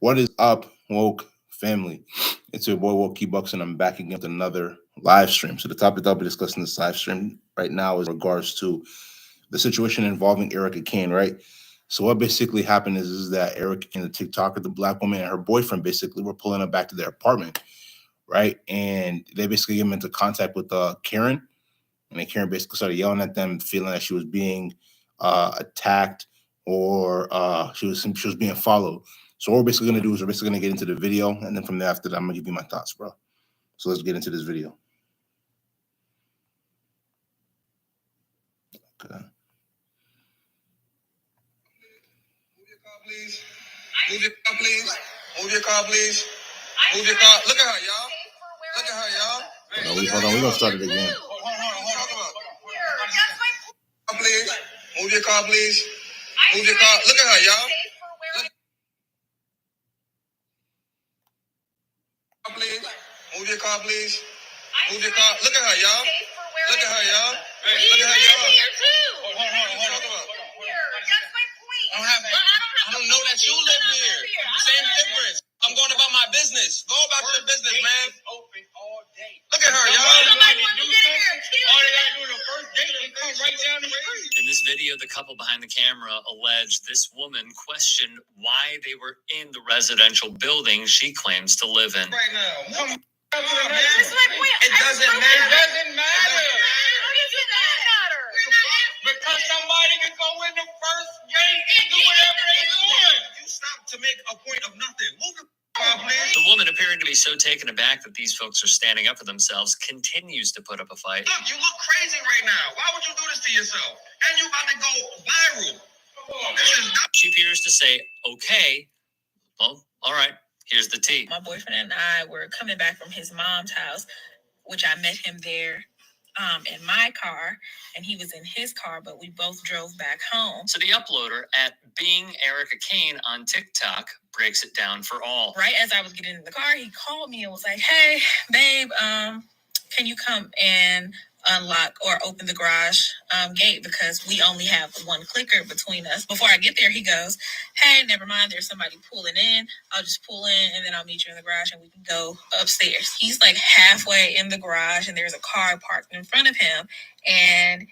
What is up, woke family? It's your boy Wokey Bucks, and I'm back again with another live stream. So the topic that I'll be discussing this live stream right now is in regards to the situation involving Erika Kane, right? So what basically happened is that Erika Kane, the TikToker, the black woman, and her boyfriend basically were pulling her back to their apartment, right? And they basically came into contact with Karen, and then Karen basically started yelling at them, feeling that she was being attacked or she was being followed. So what we're basically gonna do is we're basically gonna get into the video, and then from there after that, I'm gonna give you my thoughts, bro. So let's get into this video. Okay. Move your car, please. Move your car, please. Move your car, please. Move your car. Look at her, y'all. Look at her, y'all. Hold on. We're gonna start it again. Hold on. Please. Move your car, please. Move your car. Look at her, y'all. Please. Move your car, please. Move your car. Look at her, y'all. Look at her, y'all. Look at her, y'all. Hold on. That's my point. I don't know that you live here. Same difference. I'm going about my business. Go about your business, man. Open all day. Look at her, y'all. Somebody want to get in here. All they gotta do the first date and come right down the street. In this video, the couple behind the camera alleged this woman questioned why they were in the residential building she claims to live in. Right now. Come on, man. That's my point. It doesn't matter. How does it matter? Because somebody can go in the first gate and do whatever they want. You stop to make a point of nothing. Move the car, please. The woman, appearing to be so taken aback that these folks are standing up for themselves, continues to put up a fight. Look, you look crazy right now. Why would you do this to yourself? And you about to go viral. This is not. She appears to say, okay, well, all right, here's the tea. My boyfriend and I were coming back from his mom's house, which I met him there in my car, and he was in his car, but we both drove back home. So the uploader at Being Erika Kane on TikTok breaks it down for all. Right as I was getting in the car, he called me and was like, "Hey, babe, can you come and unlock or open the garage gate, because we only have one clicker between us." Before I get there, he goes, "Hey, never mind, there's somebody pulling in. I'll just pull in and then I'll meet you in the garage and we can go upstairs." He's like halfway in the garage and there's a car parked in front of him, and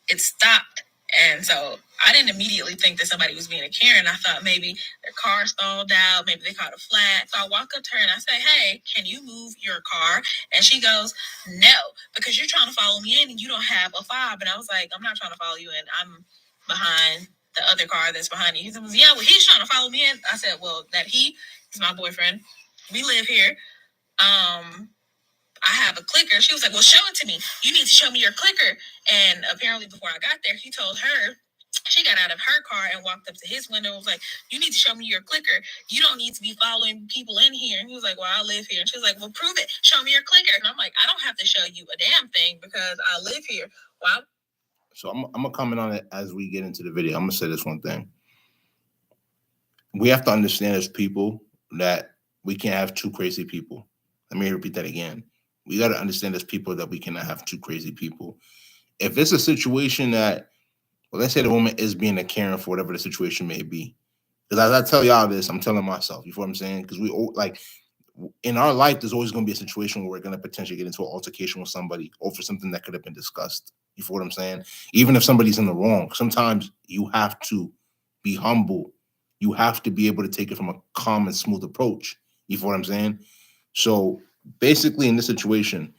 it stopped. And so I didn't immediately think that somebody was being a Karen. I thought maybe their car stalled out, maybe they caught a flat. So I walk up to her and I say, "Hey, can you move your car?" And she goes, "No, because you're trying to follow me in and you don't have a fob." And I was like, "I'm not trying to follow you in. I'm behind the other car that's behind you." He said, "Yeah, well, he's trying to follow me in." I said, "Well, that he is my boyfriend. We live here. I have a clicker." She was like, "Well, show it to me. You need to show me your clicker." And apparently before I got there, he told her, she got out of her car and walked up to his window and was like, "You need to show me your clicker. You don't need to be following people in here." And he was like, "Well, I live here." And she was like, "Well, prove it. Show me your clicker." And I'm like, "I don't have to show you a damn thing because I live here." Well, So I'm gonna comment on it as we get into the video. I'm gonna say this one thing. We have to understand as people that we can't have two crazy people. Let me repeat that again. We got to understand as people that we cannot have two crazy people. If it's a situation that, well, let's say the woman is being a Karen for whatever the situation may be. Because as I tell y'all this, I'm telling myself, you know what I'm saying? Because we like in our life, there's always going to be a situation where we're going to potentially get into an altercation with somebody over something that could have been discussed. You know what I'm saying? Even if somebody's in the wrong, sometimes you have to be humble. You have to be able to take it from a calm and smooth approach. You know what I'm saying? So basically, in this situation,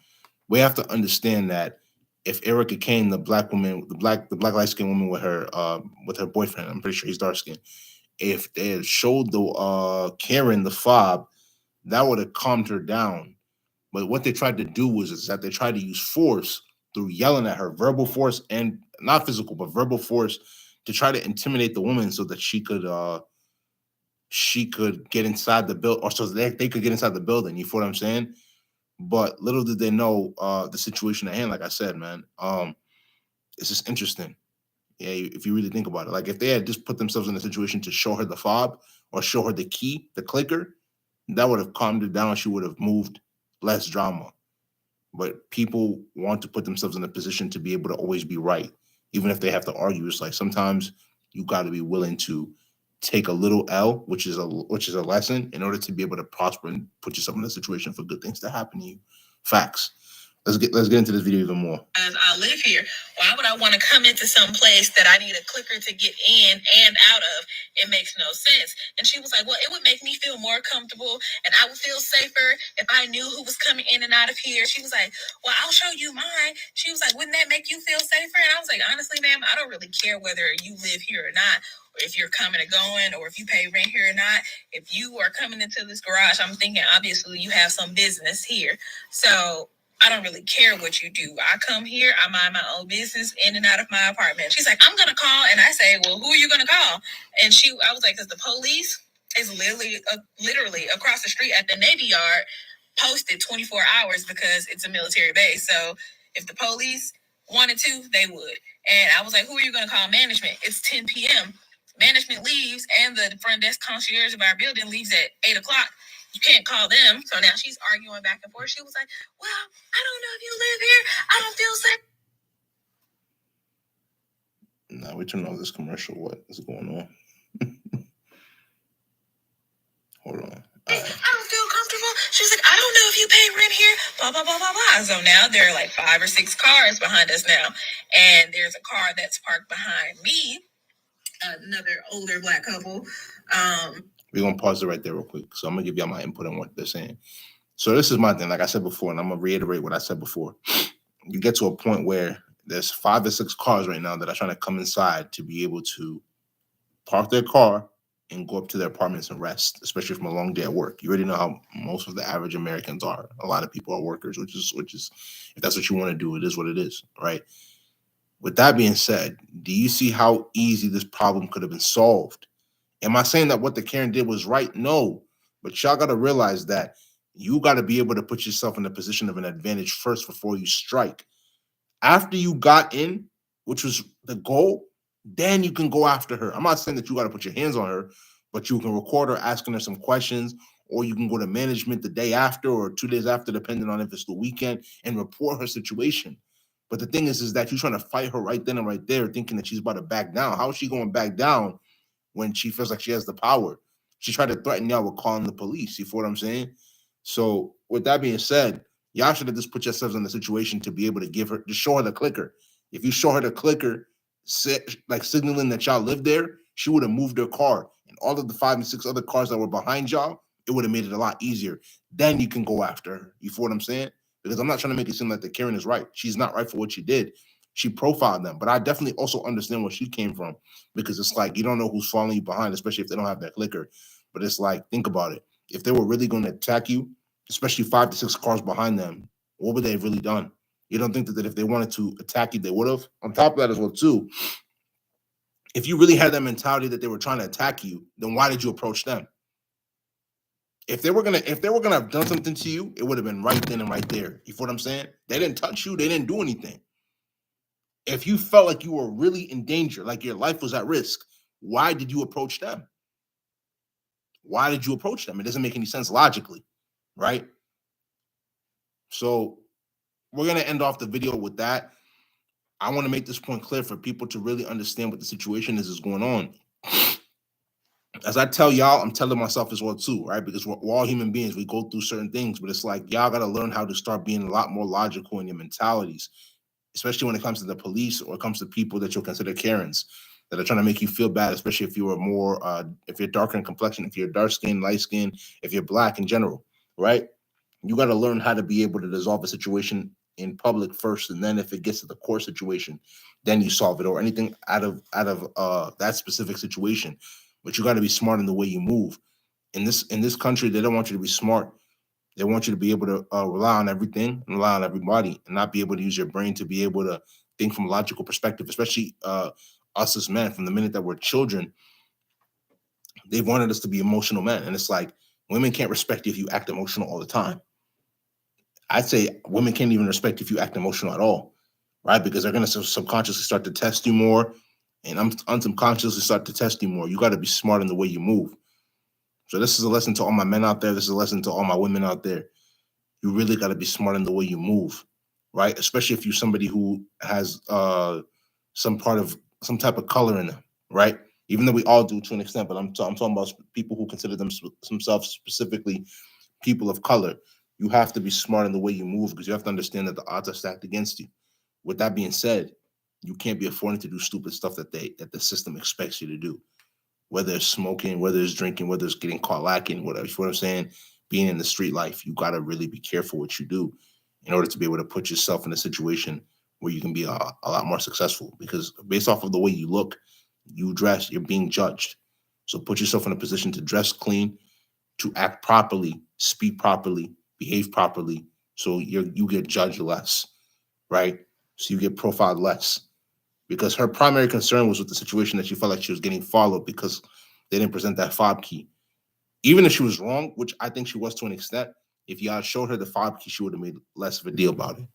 we have to understand that if Erika Kane, the black woman, the black light skinned woman with her boyfriend, I'm pretty sure he's dark skinned. If they had showed the Karen the fob, that would have calmed her down. But what they tried to do is that they tried to use force through yelling at her, verbal force and not physical, but verbal force, to try to intimidate the woman so that she could get inside the building, or so that they could get inside the building. You feel what I'm saying? But little did they know the situation at hand. Like I said, man, it's just interesting. Yeah, if you really think about it, like if they had just put themselves in a situation to show her the fob or show her the key, the clicker, that would have calmed her down. She would have moved, less drama. But people want to put themselves in a position to be able to always be right, even if they have to argue. It's like sometimes you got to be willing to take a little L, which is a lesson, in order to be able to prosper and put yourself in a situation for good things to happen to you. Facts. Let's get into this video even more. As I live here, why would I want to come into some place that I need a clicker to get in and out of? It makes no sense. And she was like, well, it would make me feel more comfortable and I would feel safer if I knew who was coming in and out of here. She was like, well, I'll show you mine. She was like, wouldn't that make you feel safer? And I was like, honestly, ma'am, I don't really care whether you live here or not, or if you're coming or going, or if you pay rent here or not. If you are coming into this garage, I'm thinking obviously you have some business here. So I don't really care what you do. I come here, I mind my own business in and out of my apartment. She's like, I'm going to call. And I say, well, who are you going to call? And I was like, because the police is literally across the street at the Navy Yard, posted 24 hours because it's a military base. So if the police wanted to, they would. And I was like, who are you going to call? Management. It's 10 p.m. Management leaves, and the front desk concierge of our building leaves at 8 o'clock. You can't call them. So now she's arguing back and forth. She was like, well, I don't know if you live here. I don't feel safe. Now we turn off this commercial. What is going on? Hold on. I don't feel comfortable. She was like, I don't know if you pay rent here. Blah, blah, blah, blah, blah. So now there are like 5 or 6 cars behind us now. And there's a car that's parked behind me. Another older black couple. We're going to pause it right there real quick. So I'm going to give y'all my input on what they're saying. So this is my thing. Like I said before, and I'm going to reiterate what I said before. You get to a point where there's 5 or 6 cars right now that are trying to come inside to be able to park their car and go up to their apartments and rest, especially from a long day at work. You already know how most of the average Americans are. A lot of people are workers, which is if that's what you want to do, it is what it is, right? With that being said, do you see how easy this problem could have been solved? Am I saying that what the Karen did was right? No. But y'all got to realize that you got to be able to put yourself in a position of an advantage first before you strike. After you got in, which was the goal, then you can go after her. I'm not saying that you got to put your hands on her, but you can record her asking her some questions, or you can go to management the day after or 2 days after, depending on if it's the weekend, and report her situation. But the thing is that you're trying to fight her right then and right there, thinking that she's about to back down. How is she going back down when she feels like she has the power? She tried to threaten y'all with calling the police. You feel what I'm saying? So with that being said, y'all should have just put yourselves in the situation to be able to show her the clicker. If you show her the clicker, like signaling that y'all live there, she would have moved her car. And all of the 5 and 6 other cars that were behind y'all, it would have made it a lot easier. Then you can go after her. You feel what I'm saying? Because I'm not trying to make it seem like the Karen is right. She's not right for what she did. She profiled them. But I definitely also understand where she came from, because it's like you don't know who's following you behind, especially if they don't have that clicker. But it's like, think about it. If they were really going to attack you, especially 5 to 6 cars behind them, what would they have really done? You don't think that if they wanted to attack you, they would have? On top of that as well, too, if you really had that mentality that they were trying to attack you, then why did you approach them? If they were gonna have done something to you, it would have been right then and right there. You feel what I'm saying? They didn't touch you. They didn't do anything. If you felt like you were really in danger, like your life was at risk, why did you approach them? Why did you approach them? It doesn't make any sense logically, right? So we're going to end off the video with that. I want to make this point clear for people to really understand what the situation is going on. As I tell y'all, I'm telling myself as well too, right? Because we're all human beings. We go through certain things, but it's like y'all got to learn how to start being a lot more logical in your mentalities, especially when it comes to the police or it comes to people that you'll consider Karens that are trying to make you feel bad, especially if you are more, if you're darker in complexion, if you're dark skin, light skin, if you're black in general, right? You got to learn how to be able to dissolve a situation in public first, and then if it gets to the court situation, then you solve it, or anything out of that specific situation. But you got to be smart in the way you move. In this country, they don't want you to be smart. They want you to be able to rely on everything and rely on everybody, and not be able to use your brain to be able to think from a logical perspective. Especially us as men, from the minute that we're children, they've wanted us to be emotional men, and it's like women can't respect you if you act emotional all the time. I'd say women can't even respect if you act emotional at all, right? Because they're going to subconsciously start to test you more, and unsubconsciously start to test you more. You got to be smart in the way you move. So this is a lesson to all my men out there. This is a lesson to all my women out there. You really got to be smart in the way you move, right? Especially if you're somebody who has some type of color in them, right? even though we all do to an extent, but I'm talking about people who consider themselves specifically people of color. You have to be smart in the way you move because you have to understand that the odds are stacked against you. With that being said, you can't be affording to do stupid stuff that the system expects you to do. Whether it's smoking, whether it's drinking, whether it's getting caught lacking, whatever. You know what I'm saying? Being in the street life, you got to really be careful what you do in order to be able to put yourself in a situation where you can be a lot more successful. Because based off of the way you look, you dress, you're being judged. So put yourself in a position to dress clean, to act properly, speak properly, behave properly, so you get judged less, right? So you get profiled less. Because her primary concern was with the situation that she felt like she was getting followed because they didn't present that fob key. Even if she was wrong, which I think she was to an extent, if y'all showed her the fob key, she would have made less of a deal about it.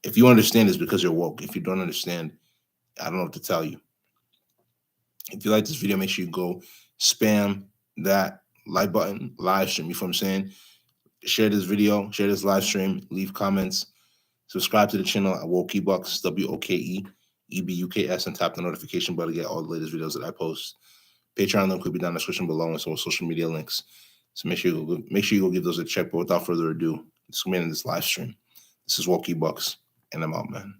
If you understand, it's because you're woke. If you don't understand, I don't know what to tell you. If you like this video, make sure you go spam that like button, live stream. You know what I'm saying? Share this video, share this live stream, leave comments, subscribe to the channel at WokeEbucks, WOKEEBUKS, and tap the notification bell to get all the latest videos that I post. Patreon link will be down in the description below, and so social media links. So make sure you go give those a check. But without further ado, let's come in this live stream. This is WokeEbucks, and I'm out, man.